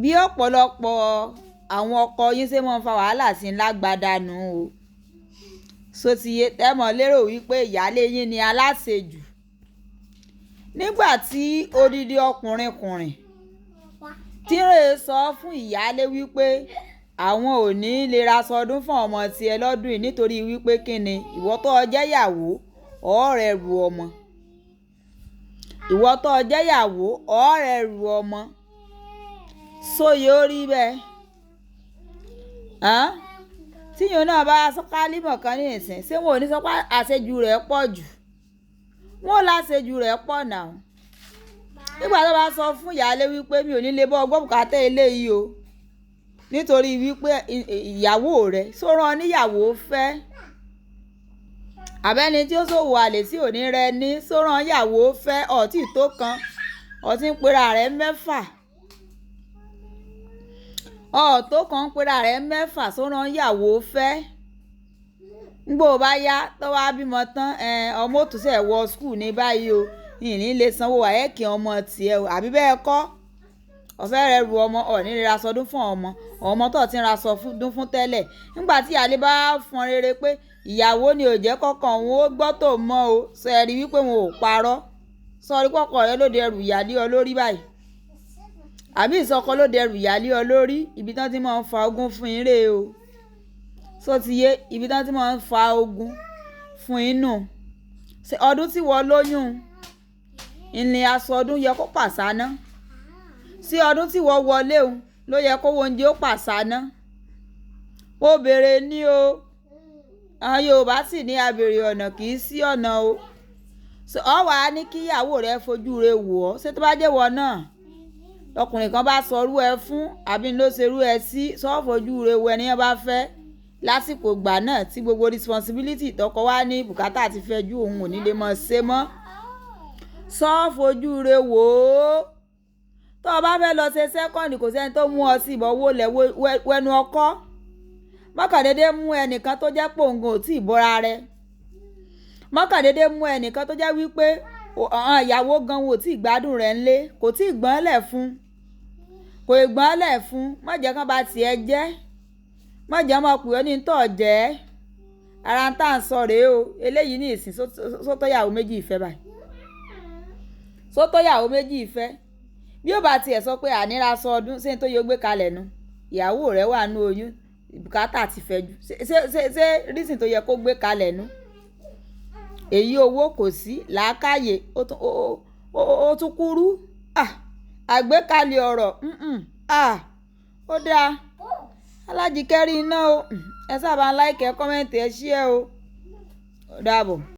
bí ọ̀pọ̀lọpọ̀ àwọn ọkọ yín ṣe máa ń fa wàhálà sí lágbádánù o. So ti yé tẹ́mọ̀ lérò wípé ìyáálé yín ni aláṣejù. Nígbà tí odidi ọkùnrin tí ń rè sọ fún ìyáálé wípé àwọn ò ní lè ra sọdún fún ọmọ tiẹ̀ lọ́dún yìí nítorí wípé kíni ìwọ tó jẹ́ ìyàwó ọ̀rẹ́ ru ọmọ. Ìwọ tó jẹ́ ìyàwó ọ̀rẹ́ ru ọmọ. So yóò rí bẹ́ẹ̀. Tíyàn náà bá sọ kálímọ̀ kan ní ìsìn ṣé wọn ò ní sọ pé àṣejù rẹ̀ pọ̀ jù. Wọ́n láṣejù rẹ̀ pọ̀ náà. Nígbà tó bá sọ fún ìyáálé wípé mi ò ní lè bọ́ gbọ́ bùkátà eléyìí o nítorí wípé ìyàwó rẹ̀ sọ̀rọ̀ níyàwó fẹ́. Àbẹ́ni tí ó ṣòwò àlè tí ò ní rẹ ní sọ̀rọ̀ ìyàwó fẹ́ ọtí tó kan ọtí ń pera rẹ̀ mẹ́fà. Ọ̀tó kan ń pera rẹ̀ mẹ́fà sọ̀rọ̀ ìyàwó fẹ́. Ngbò bá yá tó wá bímọ tán ọmọ òtúnṣe wọ skul ní báyìí o ìní lè sanwó àyẹ́kì ọmọ tiẹ̀ o àbí bẹ́ẹ̀ kọ́ ọ̀fẹ́ rẹ̀ ru ọmọ ọ̀ní lè ra sọdún fún ọmọ tó ti ń ra sọdún fún tẹ́lẹ̀. Nígbà tí ìyáálé bá fọn rere pé ìyàwó ni ò jẹ́ kọ́kọ́ òun ó gbọ́ tó mọ́ o sọ ẹ̀rí wípé wọn ò parọ́ sọrí kọ́kọ́ rẹ lóde ẹrù ìyáálé ọ lórí báyìí àbí ìsọkọ lóde ẹrù ìyáálé ọ lórí ibi tán ti máa ń fa ogún fún yín rè o. So ti yé ibi tán ti máa ń fa ogún fún inú ọdún tí wọ́n lóyún ìrìn aṣọ ọdún yẹ kó pàṣánà sí ọdún tí wọ́n wọlé òun ló yẹ kó oúnjẹ ó pàṣánà. Ó béèrè ní o àwọn Yorùbá sì ní abèrè ọ̀nà kì í sí ọ̀nà o. Ọ wà á ní kí ìyàwó rẹ fojú rẹ wò ọ́ ṣé tó bá jẹ́ wọ náà ọkùnrin kan bá sọrú ẹ fún àbí ló ṣerú ẹ sí sọ fojú rẹ wò ẹni yẹn bá fẹ́ lásìkò ìgbà náà tí gbogbo responsibility tọkọ wá ní bùkátà ti fẹ́ ju òun ò ní lè mọ̀ ṣe mọ́. Sọ fojú rẹ wò ó tó o bá fẹ́ lọ ṣe sẹ́kọ̀ndì kò sẹ́ni tó mú ọ sí ìbọ̀wọ́ lẹ̀ wẹnu ọkọ́ mọ́kàndédé mú ẹnìkan tó jẹ́ pòǹgò tí ìbora rẹ̀ mọ́kàndédé mú ẹnìkan tó jẹ́ wípé ìyàwó gan wò tí ìgbádùn rẹ̀ ń lé kò tí ì gbọ́nlẹ̀ fún má jẹ́ kán bá tiẹ̀ jẹ́ má jẹ́ ọmọ pè ọ́ ní tọ̀ jẹ́ ara ń tà ń sọ rèé o eléyìí ní ìsìn sótóyàwó méjì ìfẹ́ báyìí sótóyàwó méjì ìfẹ́ bí ó bá tiẹ̀ sọ pé àníra sọ ọdún ṣé n tó yọ gbé kalẹ̀ nu ìyàwó rẹ̀ wà nú oyún bùkátà ti fẹ́ jù ṣé rísìn tó yẹ kó gbé kalẹ̀ nu èyí owó kò sí làákàyè ó tún kúrú àgbékalẹ̀ ọ̀rọ̀ ó dáa alájíkẹ́rí iná o ẹ sábà ń láìkẹ́ kọ́mẹ́ǹtì ẹ ṣí ẹ o ó dàbọ̀.